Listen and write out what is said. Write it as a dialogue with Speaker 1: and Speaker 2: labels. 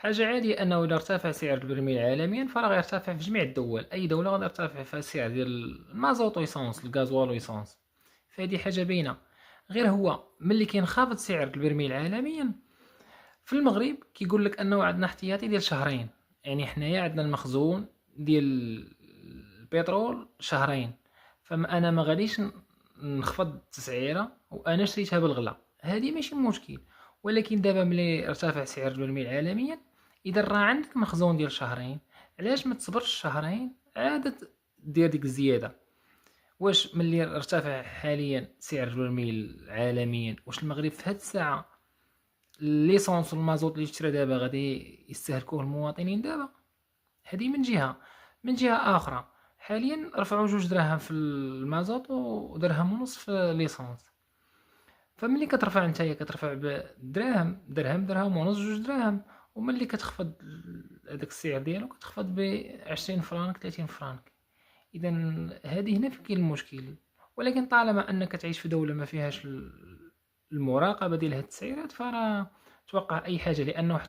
Speaker 1: حاجة عادية أنه إذا ارتفع سعر البرميل عالميا فراه غيرتفع في جميع الدول، أي دولة غادي يرتفع فيها السعر ديال المازوط ويسونس الغازوال ويسونس، فهادي حاجة باينة. غير هو ملي كينخفض سعر البرميل عالميا في المغرب كيقول لك أنه عندنا احتياطي ديال شهرين، يعني حنايا عندنا المخزون ديال البترول شهرين، فما أنا ما غاديش نخفض التسعيرة وأنا شريتها بالغلا، هادي ماشي مشكل. ولكن دابا ملي ارتفع سعر البرميل عالميا، إذا راه عندك مخزون ديال شهرين، علاش ما تصبرش شهرين عاد دير ديك الزيادة؟ واش ملي ارتفع حاليا سعر البرميل عالميا، واش المغرب في هاد الساعة ليسونس والمازوت اللي يشترى دابا غادي يستهلكوه المواطنين دابا؟ هذه من جهة. من جهة أخرى حاليا رفعوا 2 دراهم في المازوت ودرهم ونص في ليسونس، فملي كترفع نتايا كترفع بدراهم درهم ونص 2 دراهم، وملي كتخفض هذاك السعر ديالو كتخفض ب20 فرانك 30 فرانك. إذا هذه هنا فين كاين المشكل. ولكن طالما أنك تعيش في دولة ما فيهاش المراقبة ديال هاد التسعيرات، فراه توقع أي حاجة، لأنه